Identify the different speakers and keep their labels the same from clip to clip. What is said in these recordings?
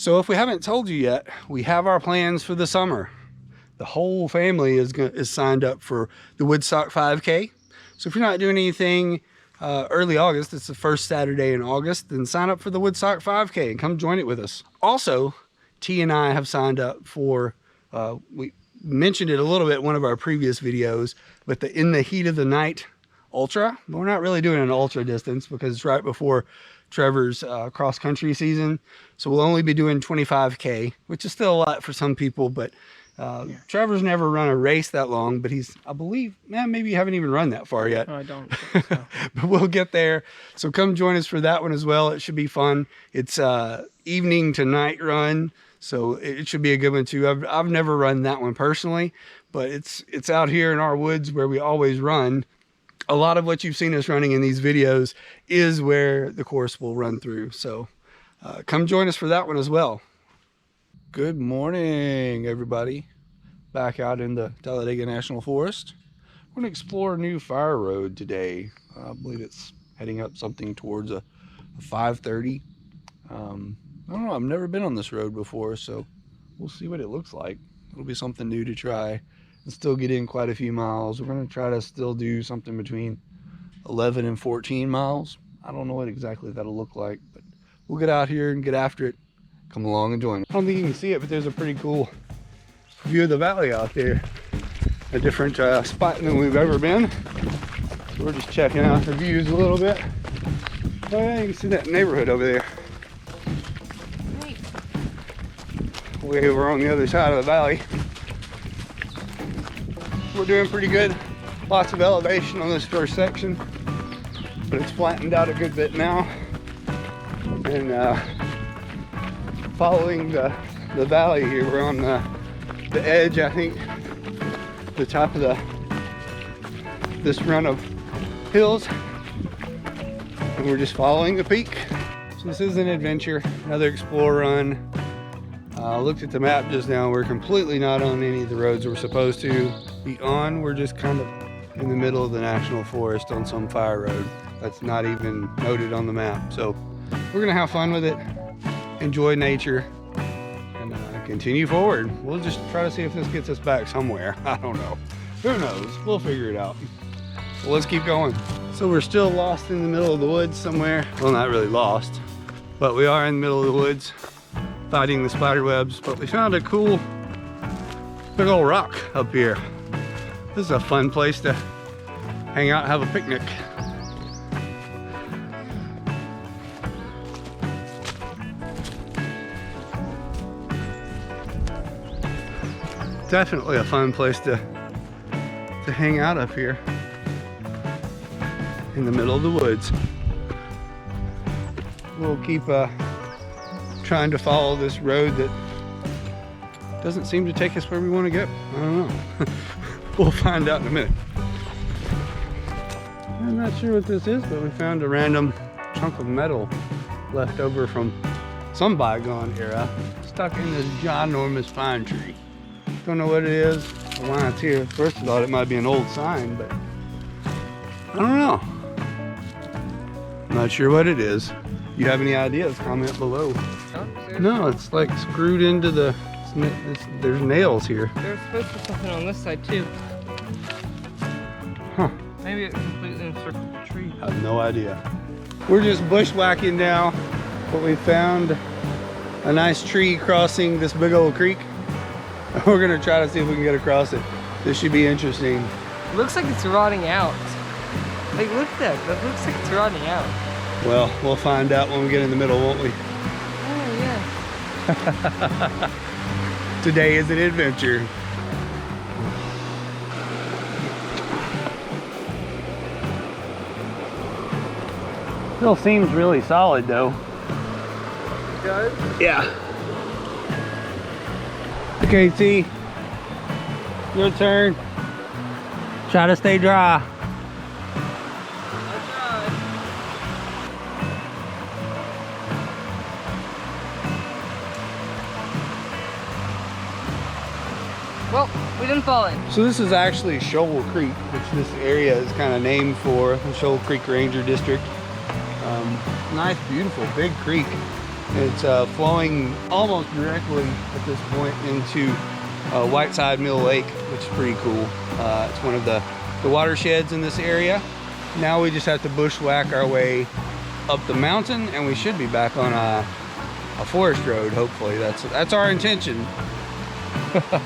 Speaker 1: So if we haven't told you yet, we have our plans for the summer. The whole family is signed up for the Woodstock 5K. So if you're not doing anything early August, it's the first Saturday in August, then sign up for the Woodstock 5K and come join it with us. Also, T and I have signed up for, we mentioned it a little bit in one of our previous videos, but the In the Heat of the Night Ultra. But we're not really doing an ultra distance because it's right before Trevor's cross-country season. So we'll only be doing 25K, which is still a lot for some people, but Trevor's never run a race that long, but he's, I believe, maybe you haven't even run that far yet.
Speaker 2: No, I don't think so.
Speaker 1: But we'll get there. So come join us for that one as well. It should be fun. It's evening to night run, so it should be a good one too. I've never run that one personally, but it's out here in our woods where we always run. A lot of what you've seen us running in these videos is where the course will run through. So come join us for that one as well. Good morning, everybody. Back out in the Talladega National Forest. We're going to explore a new fire road today. I believe it's heading up something towards a 530. I don't know, I've never been on this road before, so we'll see what it looks like. It'll be something new to try and still get in quite a few miles. We're going to try to still do something between 11 and 14 miles. I don't know what exactly that'll look like, but we'll get out here and get after it. Come along and join me. I don't think you can see it, but there's a pretty cool view of the valley out there. A different spot than we've ever been. So we're just checking out the views a little bit. Oh yeah, you can see that neighborhood over there. Way over on the other side of the valley. We're doing pretty good. Lots of elevation on this first section, but it's flattened out a good bit now. And following the valley here, we're on the edge, I think, the top of this run of hills, and we're just following the peak. So this is an adventure, another explore run. I looked at the map just now. We're completely not on any of the roads we're supposed to be on. We're just kind of in the middle of the national forest on some fire road that's not even noted on the map. So we're gonna have fun with it, enjoy nature, and continue forward. We'll just try to see if this gets us back somewhere. I don't know. Who knows? We'll figure it out. So let's keep going. So we're still lost in the middle of the woods somewhere. Well, not really lost, but we are in the middle of the woods fighting the spider webs. But we found a cool big old rock up here. This is a fun place to hang out and have a picnic. Definitely a fun place to hang out up here in the middle of the woods. We'll keep trying to follow this road that doesn't seem to take us where we want to go. I don't know. We'll find out in a minute. I'm not sure what this is, but we found a random chunk of metal left over from some bygone era, stuck in this ginormous pine tree. Don't know what it is or why it's here. First I thought it might be an old sign, but I don't know. Not sure what it is. If you have any ideas, comment below. No, it's like screwed into the, there's nails here.
Speaker 2: There's supposed to be something on this side too.
Speaker 1: Huh.
Speaker 2: Maybe it completely encircled the tree.
Speaker 1: I have no idea. We're just bushwhacking now, but we found a nice tree crossing this big old creek. We're gonna try to see if we can get across it. This should be interesting.
Speaker 2: It looks like it's rotting out. Like, look at that. That looks like it's rotting out.
Speaker 1: Well, we'll find out when we get in the middle, won't we?
Speaker 2: Oh, yeah.
Speaker 1: Today is an adventure. Still seems really solid though.
Speaker 2: It does?
Speaker 1: Yeah. Okay, T. Your turn. Try to stay dry.
Speaker 2: I'll try. Well, we didn't fall in.
Speaker 1: So this is actually Shoal Creek, which this area is kind of named for, the Shoal Creek Ranger District. Nice, beautiful, big creek. It's flowing almost directly at this point into Whiteside Mill Lake, which is pretty cool. It's one of the watersheds in this area. Now we just have to bushwhack our way up the mountain, and we should be back on a forest road. Hopefully, that's our intention.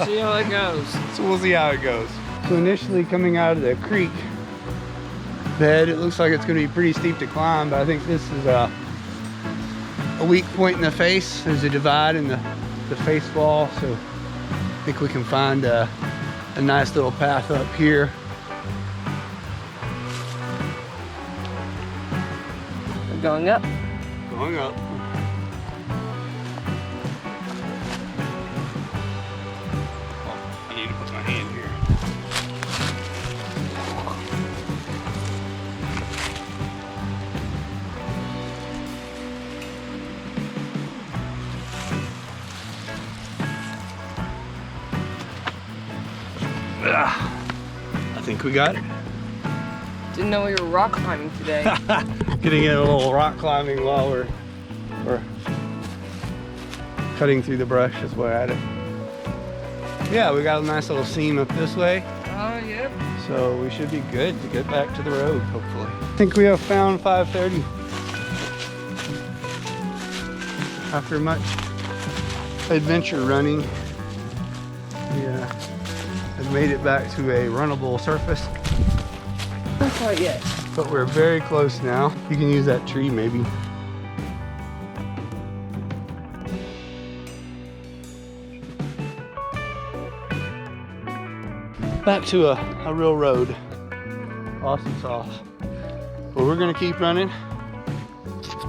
Speaker 2: See how it goes.
Speaker 1: So we'll see how it goes. So initially coming out of the creek bed, it looks like it's going to be pretty steep to climb, but I think this is a weak point in the face. There's a divide in the face wall, so I think we can find a nice little path up here.
Speaker 2: We're going up.
Speaker 1: Going up. Oh, I need to put my hand here. I think we got it.
Speaker 2: Didn't know we were rock climbing today.
Speaker 1: Getting in a little rock climbing while we're cutting through the brush as we're at it. Yeah, we got a nice little seam up this way.
Speaker 2: Oh, yep.
Speaker 1: So we should be good to get back to the road, hopefully. I think we have found 530. After much adventure running, we have made it back to a runnable surface.
Speaker 2: Not quite yet.
Speaker 1: But we're very close now. You can use that tree maybe. Back to a real road. Awesome sauce. Well, we're gonna keep running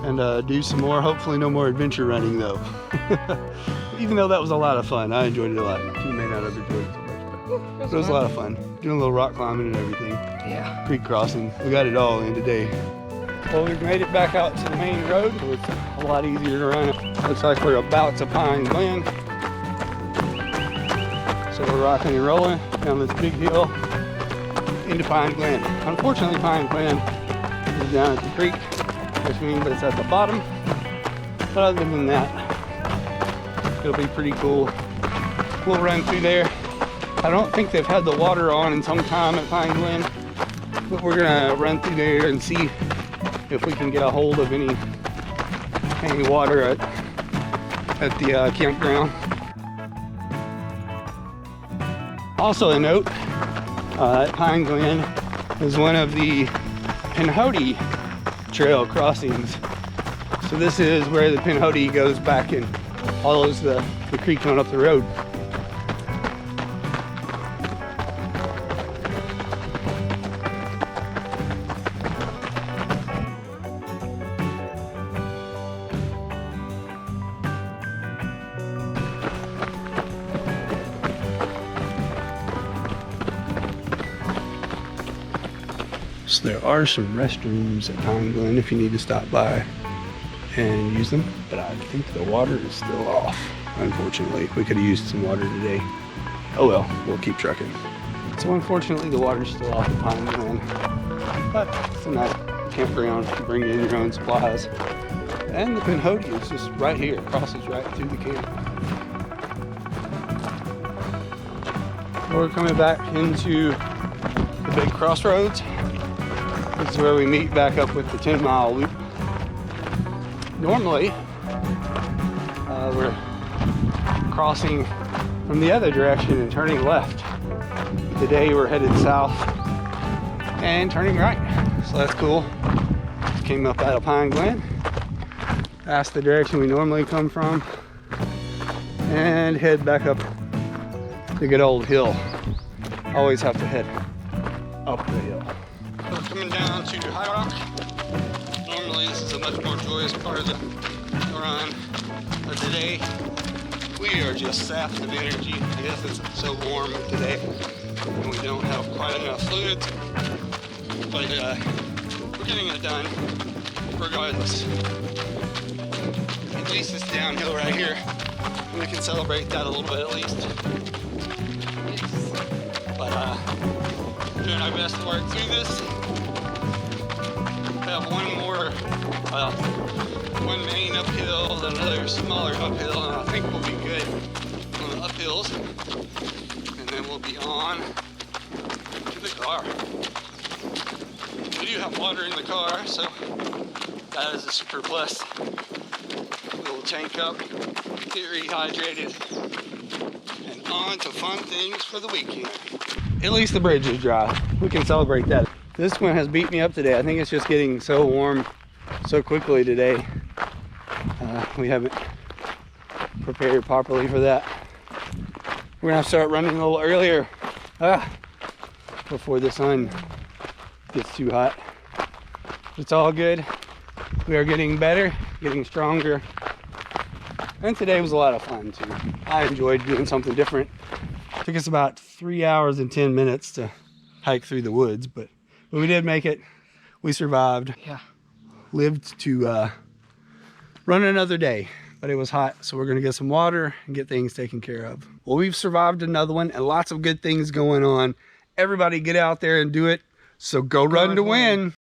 Speaker 1: and do some more. Hopefully no more adventure running though. Even though that was a lot of fun. I enjoyed it a lot. You may not have enjoyed it so much, but it was a lot of fun. Doing a little rock climbing and everything.
Speaker 2: Yeah.
Speaker 1: Creek crossing. We got it all in today. Well, we've made it back out to the main road. So it's a lot easier to run. Looks like we're about to Pine Glen. So we're rocking and rolling down this big hill into Pine Glen. Unfortunately, Pine Glen is down at the creek, which means it's at the bottom. But other than that, it'll be pretty cool. We'll run through there. I don't think they've had the water on in some time at Pine Glen, but we're gonna run through there and see if we can get a hold of any water at the campground. Also a note, Pine Glen is one of the Pinhoti Trail crossings. So this is where the Pinhoti goes back and follows the creek going up the road. So there are some restrooms at Pine Glen if you need to stop by and use them, but I think the water is still off, unfortunately. We could have used some water today. Oh well, we'll keep trucking. So unfortunately the water's still off at Pine Glen, but it's a nice campground. You bring in your own supplies. And the Pinhoti is just right here, crosses right through the camp. We're coming back into the big crossroads. This is where we meet back up with the 10-mile loop. Normally, we're crossing from the other direction and turning left. Today we're headed south and turning right. So that's cool. Just came up out of Pine Glen. That's the direction we normally come from. And head back up the good old hill. Always have to head up the hill. We're coming down to High Rock. Normally this is a much more joyous part of the run, but today we are just sapped of energy. I guess it's so warm today and we don't have quite enough fluids, but we're getting it done regardless. At least it's downhill right here and we can celebrate that a little bit at least. But doing our best to work through this. We have one one main uphill, another smaller uphill, and I think we'll be good on the uphills. And then we'll be on to the car. We do have water in the car, so that is a super plus. Little tank up, get rehydrated, and on to fun things for the weekend. At least the bridge is dry. We can celebrate that. This one has beat me up today. I think it's just getting so warm so quickly today. We haven't prepared properly for that. We're gonna have to start running a little earlier before the sun gets too hot. It's all good. We are getting better, getting stronger. And today was a lot of fun too. I enjoyed doing something different. Took us about 3 hours and 10 minutes to hike through the woods, but we did make it. We survived.
Speaker 2: Yeah.
Speaker 1: Lived to run another day, but it was hot, so we're gonna get some water and get things taken care of. Well, we've survived another one and lots of good things going on. Everybody get out there and do it. So go run to win.